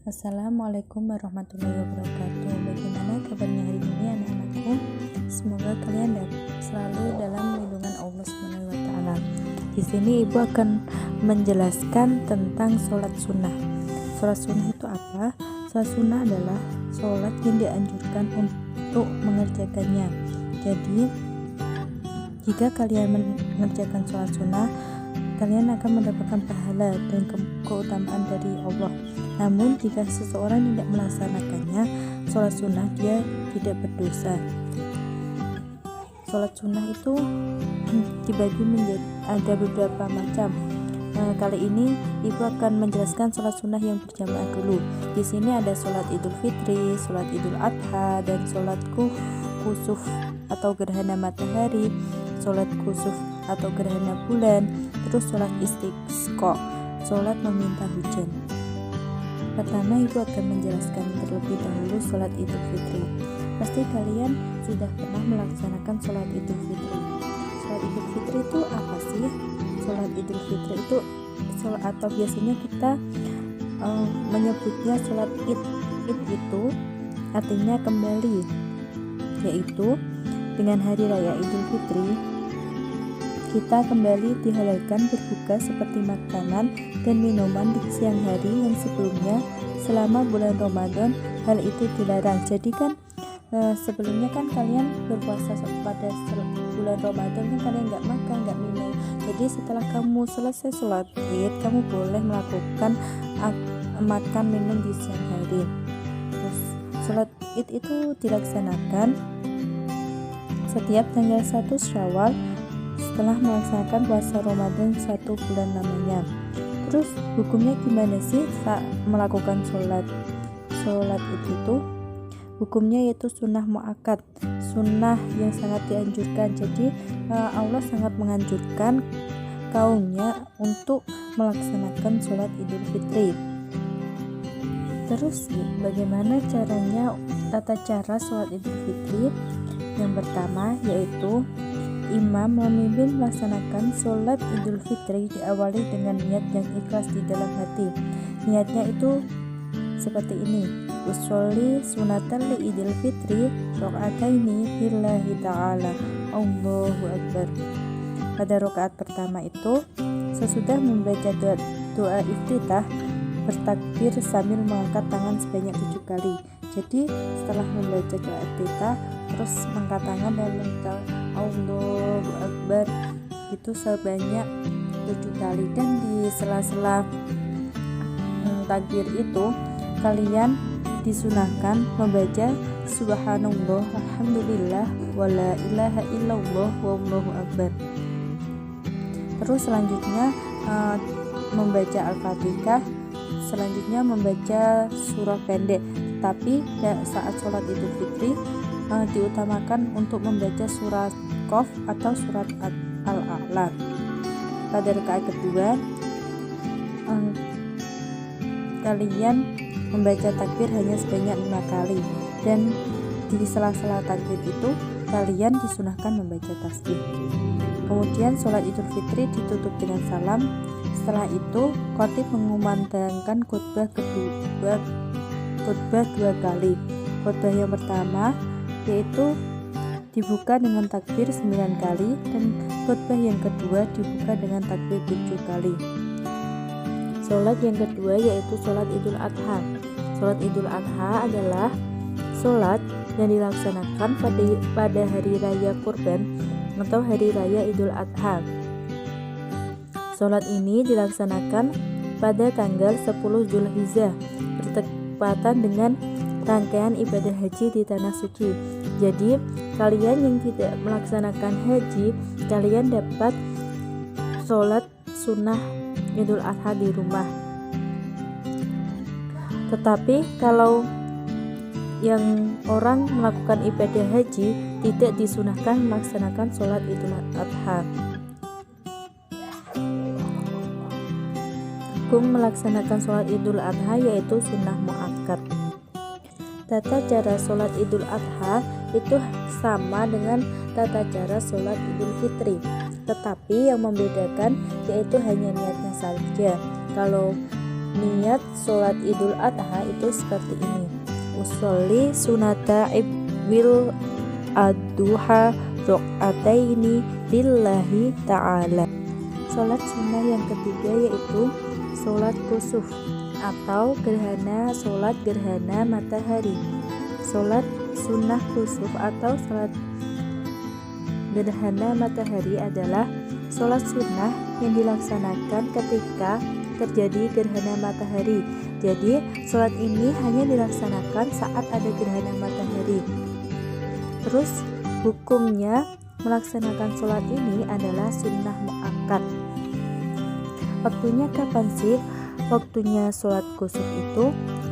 Assalamualaikum warahmatullahi wabarakatuh. Bagaimana kabarnya hari ini anak-anakku? Semoga kalian selalu dalam lindungan Allah Subhanahu wa taala. Di sini Ibu akan menjelaskan tentang sholat sunnah. Sholat sunnah itu apa? Sholat sunnah adalah sholat yang dianjurkan untuk mengerjakannya. Jadi jika kalian mengerjakan sholat sunnah, kalian akan mendapatkan pahala dan keutamaan dari Allah. Namun jika seseorang tidak melaksanakannya, sholat sunnah, dia tidak berdosa. Sholat sunnah itu dibagi menjadi ada beberapa macam. Kali ini Ibu akan menjelaskan sholat sunnah yang berjamaah dulu. Di sini ada sholat Idul Fitri, sholat Idul Adha, dan sholat kusuf atau gerhana matahari, sholat kusuf atau gerhana bulan, terus sholat istisqa, sholat meminta hujan. Pertama, Ibu akan menjelaskan terlebih dahulu sholat Idul Fitri. Pasti kalian sudah pernah melaksanakan sholat Idul Fitri. Sholat Idul Fitri itu apa sih? Sholat Idul Fitri itu sholat, atau biasanya kita menyebutnya sholat Id. Id itu artinya kembali, yaitu dengan hari raya Idul Fitri kita kembali dihalalkan berbuka seperti makanan dan minuman di siang hari yang sebelumnya selama bulan Ramadan hal itu dilarang. Jadi kan sebelumnya kan kalian berpuasa pada bulan Ramadan kan kalian nggak makan, nggak minum. Jadi setelah kamu selesai sholat Id, kamu boleh melakukan makan minum di siang hari. Terus sholat Id itu dilaksanakan setiap tanggal 1 Syawal setelah melaksanakan puasa Ramadan 1 bulan lamanya. Terus hukumnya gimana sih saat melakukan sholat itu? Hukumnya yaitu sunnah muakkad, sunnah yang sangat dianjurkan. Jadi Allah sangat menganjurkan kaumnya untuk melaksanakan sholat Idul Fitri. Terus bagaimana caranya, tata cara sholat Idul Fitri? Yang pertama yaitu imam memimpin melaksanakan sholat Idul Fitri diawali dengan niat yang ikhlas di dalam hati. Niatnya itu seperti ini: usolli sunatan li Idul Fitri rakaataini lillahi ta'ala, Allahu Akbar. Pada rakaat pertama itu, sesudah membaca doa iftitah, bertakbir sambil mengangkat tangan sebanyak 7 kali. Jadi setelah membaca doa iftitah, terus mengangkat tangan dan mengucapkan Allahu Akbar itu sebanyak 7 kali. Dan di sela-sela takbir itu kalian disunahkan membaca subhanallah, alhamdulillah, wala ilaha illallah, wallahu akbar. Terus selanjutnya membaca Al-Fatihah, selanjutnya membaca surah pendek. Tapi saat sholat Idul Fitri diutamakan untuk membaca surat Qaf atau surat Al-A'la. Pada rakaat kedua kalian membaca takbir hanya sebanyak 5 kali, dan di sela-sela takbir itu kalian disunahkan membaca tasbih. Kemudian sholat Idul Fitri ditutup dengan salam. Setelah itu khatib mengumandangkan khutbah 2 kali. Khutbah yang pertama yaitu dibuka dengan takbir 9 kali, dan khutbah yang kedua dibuka dengan takbir 7 kali. Sholat yang kedua yaitu sholat Idul Adha. Sholat Idul Adha adalah sholat yang dilaksanakan pada hari raya Kurban atau hari raya Idul Adha. Sholat ini dilaksanakan pada tanggal 10 Zulhijjah, bertepatan dengan rangkaian ibadah haji di tanah suci. Jadi kalian yang tidak melaksanakan haji, kalian dapat sholat sunnah Idul Adha di rumah. Tetapi kalau yang orang melakukan ibadah haji, tidak disunahkan melaksanakan sholat Idul Adha. Hukum melaksanakan sholat Idul Adha yaitu sunnah muakkad. Tata cara sholat Idul Adha itu sama dengan tata cara sholat Idul Fitri, tetapi yang membedakan yaitu hanya niatnya saja. Kalau niat sholat Idul Adha itu seperti ini. Usolli sunata ibil adduha rok'ataini lillahi ta'ala. Sholat sunnah yang ketiga yaitu sholat kusuf atau sholat gerhana matahari. Sholat sunnah kusuf atau sholat gerhana matahari adalah sholat sunnah yang dilaksanakan ketika terjadi gerhana matahari. Jadi sholat ini hanya dilaksanakan saat ada gerhana matahari. Terus hukumnya melaksanakan sholat ini adalah sunnah muakkad. Waktunya kapan sih? Waktunya sholat kusuf itu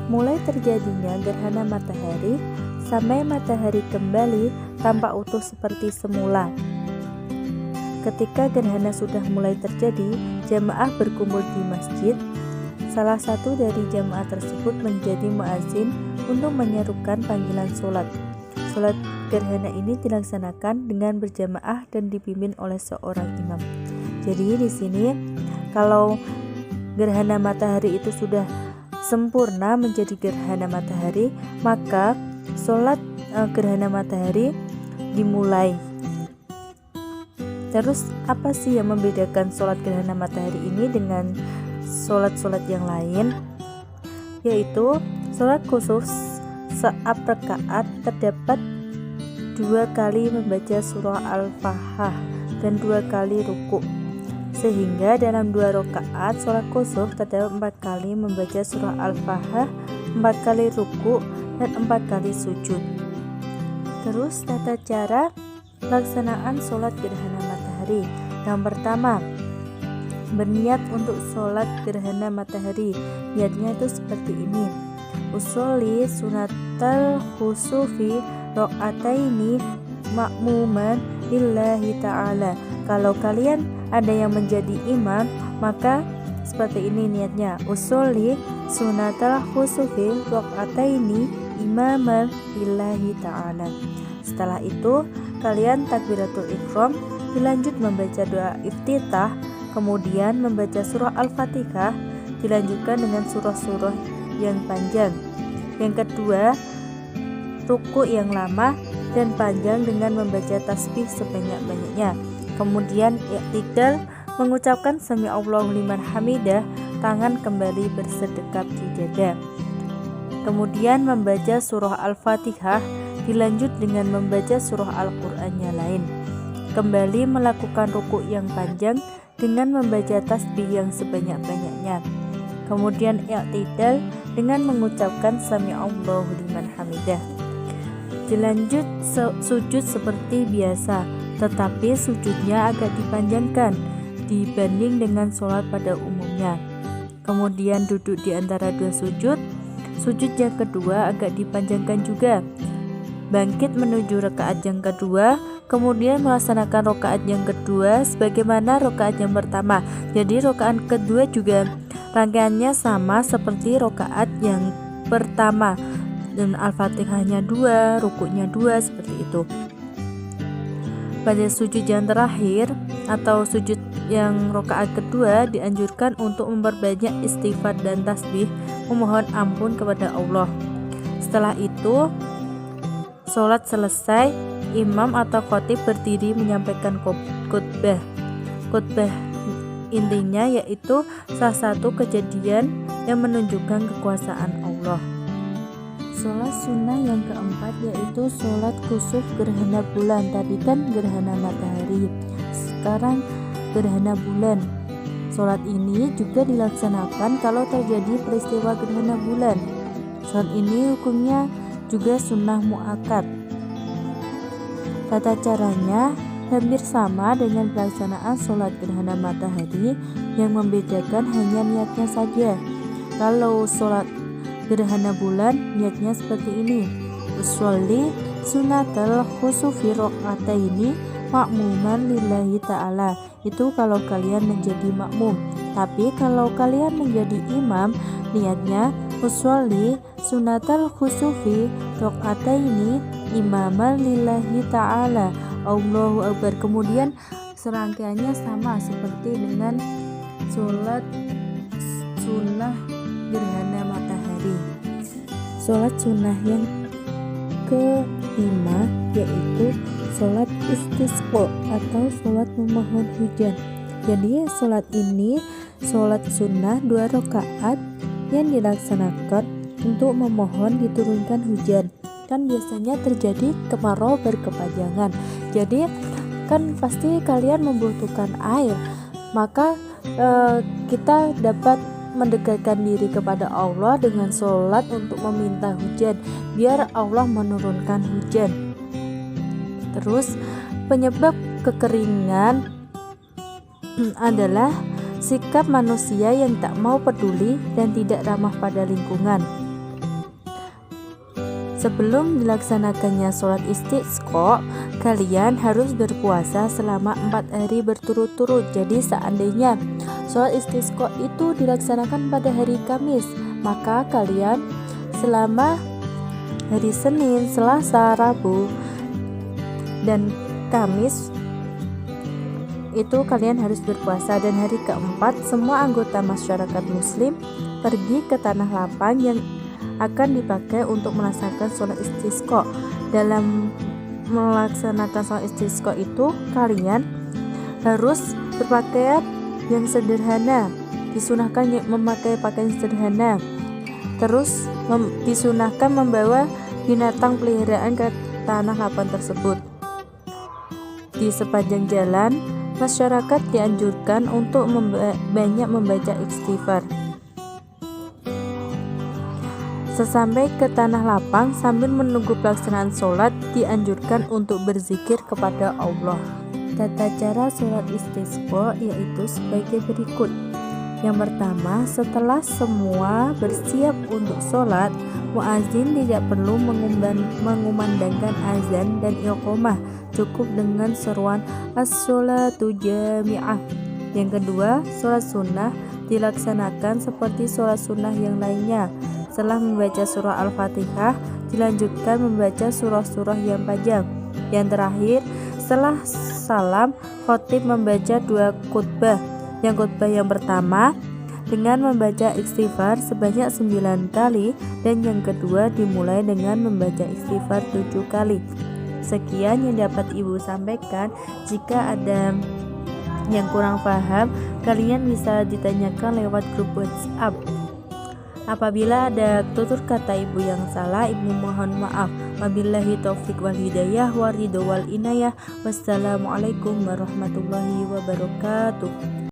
mulai terjadinya gerhana matahari sampai matahari kembali tampak utuh seperti semula. Ketika gerhana sudah mulai terjadi, jamaah berkumpul di masjid. Salah satu dari jamaah tersebut menjadi muazin untuk menyerukan panggilan sholat. Sholat gerhana ini dilaksanakan dengan berjamaah dan dipimpin oleh seorang imam. Jadi di sini kalau gerhana matahari itu sudah sempurna menjadi gerhana matahari, maka sholat gerhana matahari dimulai. Terus apa sih yang membedakan sholat gerhana matahari ini dengan sholat-sholat yang lain? Yaitu sholat kusuf saat rakaat terdapat 2 kali membaca surah Al-Fatihah dan 2 kali ruku. Sehingga dalam 2 rakaat sholat kusuf terdapat 4 kali membaca surah Al-Fatihah, 4 kali ruku dan 4 kali sujud. Terus tata cara pelaksanaan sholat gerhana matahari. Yang pertama, berniat untuk sholat gerhana matahari. Niatnya itu seperti ini. Usolli sunatal khusufi rok'ataini makmuman lillahi ta'ala. Kalau kalian ada yang menjadi imam, maka seperti ini niatnya. Usolli sunatal khusufi rok'ataini imaman lillahi ta'ala. Setelah itu kalian takbiratul ihram, dilanjut membaca doa iftitah, kemudian membaca surah Al-Fatihah, dilanjutkan dengan surah-surah yang panjang. Yang kedua, ruku yang lama dan panjang dengan membaca tasbih sebanyak-banyaknya. Kemudian i'tidal, mengucapkan sami Allahu liman hamidah, tangan kembali bersedekap di dada. Kemudian membaca surah Al-Fatihah, dilanjut dengan membaca surah Al-Quran yang lain. Kembali melakukan ruku yang panjang dengan membaca tasbih yang sebanyak-banyaknya. Kemudian i'tidal dengan mengucapkan sami Allahu liman hamidah. Dilanjut sujud seperti biasa, tetapi sujudnya agak dipanjangkan dibanding dengan sholat pada umumnya. Kemudian duduk di antara 2 sujud. Sujud yang kedua agak dipanjangkan juga. Bangkit menuju rakaat yang kedua, kemudian melaksanakan rakaat yang kedua sebagaimana rakaat yang pertama. Jadi rakaat kedua juga rangkaiannya sama seperti rakaat yang pertama, dan Al-Fatihahnya 2, rukuknya 2, seperti itu. Pada sujud yang terakhir atau sujud yang rakaat kedua dianjurkan untuk memperbanyak istighfar dan tasbih, memohon ampun kepada Allah. Setelah itu sholat selesai, imam atau khatib berdiri menyampaikan khutbah. Khutbah intinya yaitu salah satu kejadian yang menunjukkan kekuasaan Allah. Sholat sunnah yang keempat yaitu sholat kusuf gerhana bulan. Tadi kan gerhana matahari, sekarang gerhana bulan. Sholat ini juga dilaksanakan kalau terjadi peristiwa gerhana bulan. Sholat ini hukumnya juga sunnah muakkad. Tata caranya hampir sama dengan pelaksanaan sholat gerhana matahari, yang membedakan hanya niatnya saja. Kalau sholat gerhana bulan niatnya seperti ini. Usolli sunatal khusufi rok'ataini makmuman lillahi ta'ala. Itu kalau kalian menjadi makmum. Tapi kalau kalian menjadi imam, niatnya usolli sunatal khusufi rok'ataini imaman lillahi ta'ala. Allahu Akbar. Kemudian serangkaiannya sama seperti dengan sholat sunnah gerhana matahari. Sholat sunnah yang kelima yaitu sholat istisqa atau sholat memohon hujan. Jadi sholat ini sholat sunnah 2 rakaat yang dilaksanakan untuk memohon diturunkan hujan. Kan biasanya terjadi kemarau berkepanjangan. Jadi kan pasti kalian membutuhkan air, maka kita dapat mendekatkan diri kepada Allah dengan sholat untuk meminta hujan, biar Allah menurunkan hujan. Terus penyebab kekeringan adalah sikap manusia yang tak mau peduli dan tidak ramah pada lingkungan. Sebelum dilaksanakannya sholat istisqa, kalian harus berpuasa selama 4 hari berturut-turut. Jadi seandainya sholat istisqa itu dilaksanakan pada hari Kamis, maka kalian selama hari Senin, Selasa, Rabu, dan Kamis itu kalian harus berpuasa. Dan hari keempat semua anggota masyarakat muslim pergi ke tanah lapang yang akan dipakai untuk melaksanakan sholat istisqa. Dalam melaksanakan sholat istisqa itu kalian harus berpakaian yang sederhana, disunahkan memakai pakaian sederhana. Terus disunahkan membawa binatang peliharaan ke tanah lapang tersebut. Di sepanjang jalan, masyarakat dianjurkan untuk banyak membaca istighfar. Sesampai ke tanah lapang, sambil menunggu pelaksanaan sholat, dianjurkan untuk berzikir kepada Allah. Tata cara sholat istisqa yaitu sebagai berikut. Yang pertama, setelah semua bersiap untuk sholat, muazin tidak perlu mengumandangkan azan dan iqamah, cukup dengan seruan as-sholatu jami'ah. Yang kedua, sholat sunnah dilaksanakan seperti sholat sunnah yang lainnya. Setelah membaca surah Al-Fatihah, dilanjutkan membaca surah-surah yang panjang. Yang terakhir, setelah salam, khatib membaca 2 khutbah. Yang khutbah yang pertama dengan membaca istighfar sebanyak 9 kali, dan yang kedua dimulai dengan membaca istighfar 7 kali. Sekian yang dapat Ibu sampaikan. Jika ada yang kurang paham, kalian bisa ditanyakan lewat grup WhatsApp. Apabila ada tutur kata Ibu yang salah, Ibu mohon maaf. Wabillahi taufik wal hidayah wa ridho wal inayah. Wassalamualaikum warahmatullahi wabarakatuh.